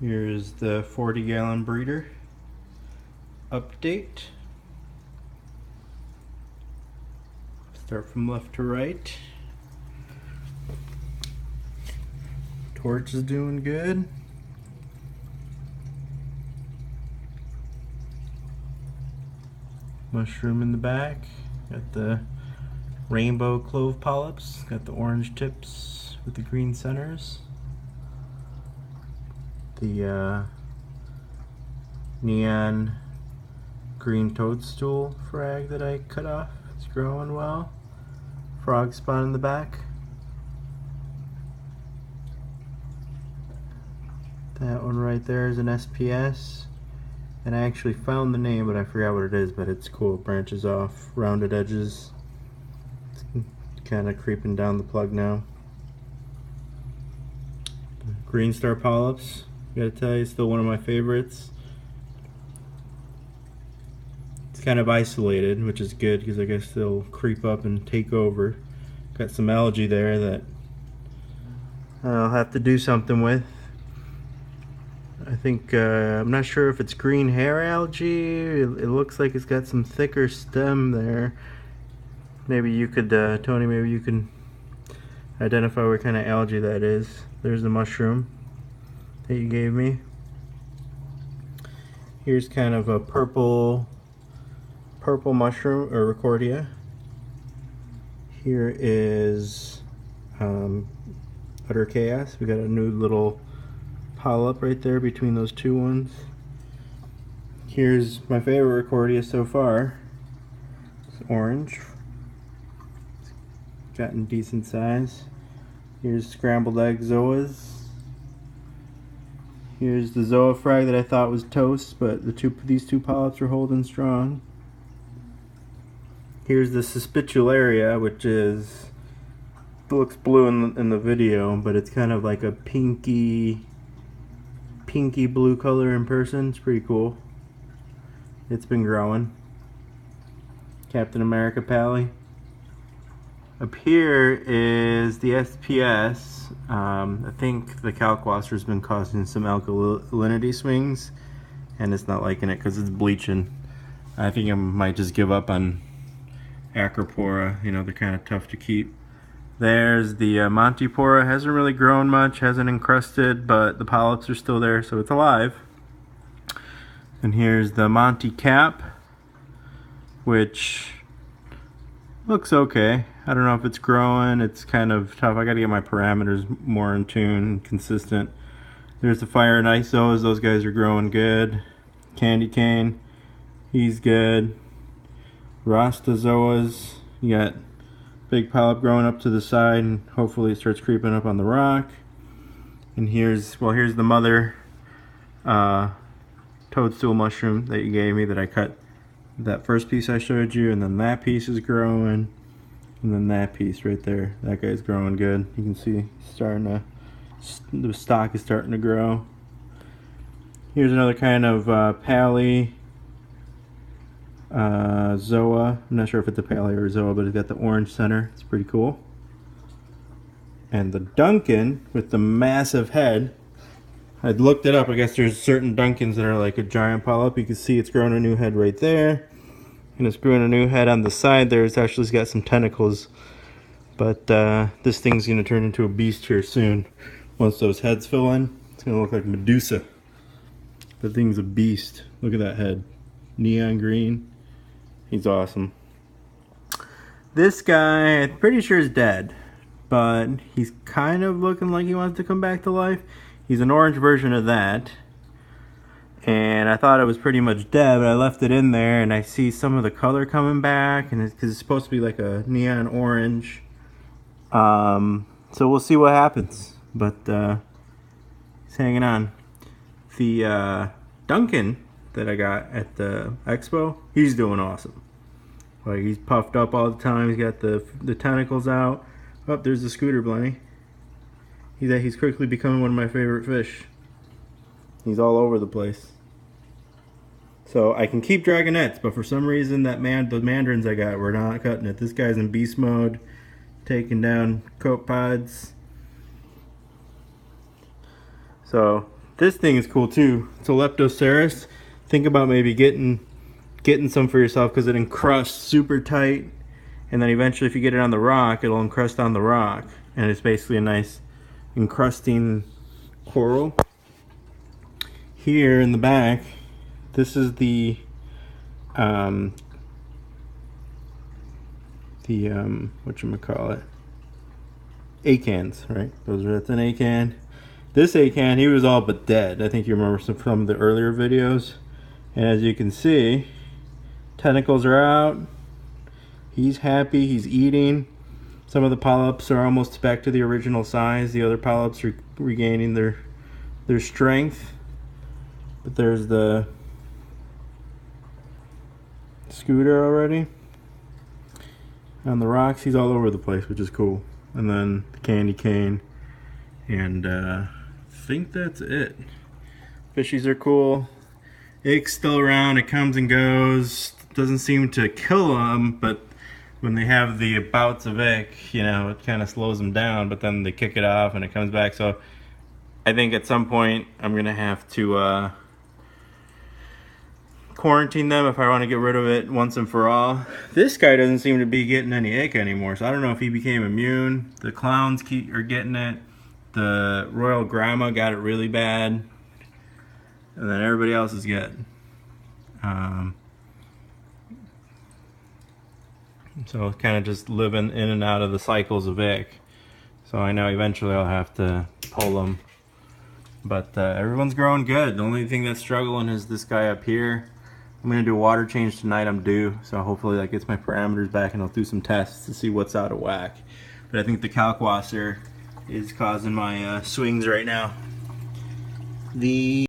Here's the 40-gallon breeder update. Start from left to right. Torch is doing good. Mushroom in the back. Got the rainbow clove polyps. Got the orange tips with the green centers. The neon green toadstool frag that I cut off. It's growing well. Frog spawn in the back. That one right there is an SPS. And I actually found the name, but I forgot what it is, but it's cool. It branches off, rounded edges. It's kind of creeping down the plug now. Green star polyps, gotta tell you, still one of my favorites. It's kind of isolated, which is good because I guess they'll creep up and take over. Got some algae there that I'll have to do something with. I think, I'm not sure if it's green hair algae. It looks like it's got some thicker stem there. Maybe you could, Tony, maybe you can identify what kind of algae that is. There's the mushroom that you gave me. Here's kind of a purple mushroom, or Recordia. Here is Utter Chaos. We got a new little polyp right there between those two ones. Here's my favorite Recordia so far. It's orange. It's gotten decent size. Here's scrambled egg zoas. Here's the zoa frag that I thought was toast, but these two polyps are holding strong. Here's the Suspicularia, which is, it looks blue in the video, but it's kind of like a pinky blue color in person. It's pretty cool. It's been growing. Captain America Pally. Up here is the SPS. I think the Kalkwaster's been causing some alkalinity swings, and it's not liking it because it's bleaching. I think I might just give up on Acropora. You know, they're kind of tough to keep. There's the Montipora. Hasn't really grown much, hasn't encrusted, but the polyps are still there, so it's alive. And here's the Monty Cap, which looks okay. I don't know if it's growing. It's kind of tough. I got to get my parameters more in tune, consistent. There's the Fire and Ice Zoas. Those guys are growing good. Candy Cane, he's good. Rasta Zoas, you got big polyp growing up to the side, and hopefully it starts creeping up on the rock. And here's the mother toadstool mushroom that you gave me that I cut. That first piece I showed you, and then that piece is growing, and then that piece right there, that guy's growing good. You can see the stalk is starting to grow. Here's another kind of Pally Zoa. I'm not sure if it's a Pally or a Zoa, but it's got the orange center. It's pretty cool. And the Duncan with the massive head. I'd looked it up. I guess there's certain Duncans that are like a giant polyp. You can see it's growing a new head right there, and it's growing a new head on the side there. It's actually got some tentacles, but this thing's gonna turn into a beast here soon. Once those heads fill in, it's gonna look like Medusa. The thing's a beast. Look at that head, neon green. He's awesome. This guy, I'm pretty sure is dead, but he's kind of looking like he wants to come back to life. He's an orange version of that, and I thought it was pretty much dead, but I left it in there, and I see some of the color coming back, and because it's supposed to be like a neon orange. So we'll see what happens, but he's hanging on. The Duncan that I got at the expo, he's doing awesome. Like, he's puffed up all the time. He's got the tentacles out. Oh, there's the scooter bunny. He's quickly becoming one of my favorite fish. He's all over the place. So I can keep dragonets, but for some reason the mandarins I got were not cutting it. This guy's in beast mode, taking down copepods. So This thing is cool too. It's a Leptocerus. Think about maybe getting some for yourself because it encrusts super tight, and then eventually if you get it on the rock, it'll encrust on the rock, and it's basically a nice encrusting coral. Here in the back, this is the whatchamacallit, acans, right? That's an acan. This acan, he was all but dead. I think you remember some from the earlier videos. And as you can see, tentacles are out. He's happy, he's eating. Some of the polyps are almost back to the original size. The other polyps are regaining their strength. But there's the scooter already. On the rocks, he's all over the place, which is cool. And then the candy cane. And I think that's it. Fishies are cool. Ick's still around, it comes and goes. Doesn't seem to kill them, but when they have the bouts of ick, you know, it kind of slows them down, but then they kick it off and it comes back. So I think at some point I'm gonna have to quarantine them if I want to get rid of it once and for all. This guy doesn't seem to be getting any ick anymore, so I don't know if he became immune. The clowns are getting it. The royal grandma got it really bad, and then everybody else is getting. So kind of just living in and out of the cycles of ick. So I know eventually I'll have to pull them, but everyone's growing good. The only thing that's struggling is this guy up here. I'm gonna do a water change tonight. I'm due, so hopefully that gets my parameters back, and I'll do some tests to see what's out of whack. But I think the kalkwasser is causing my swings right now.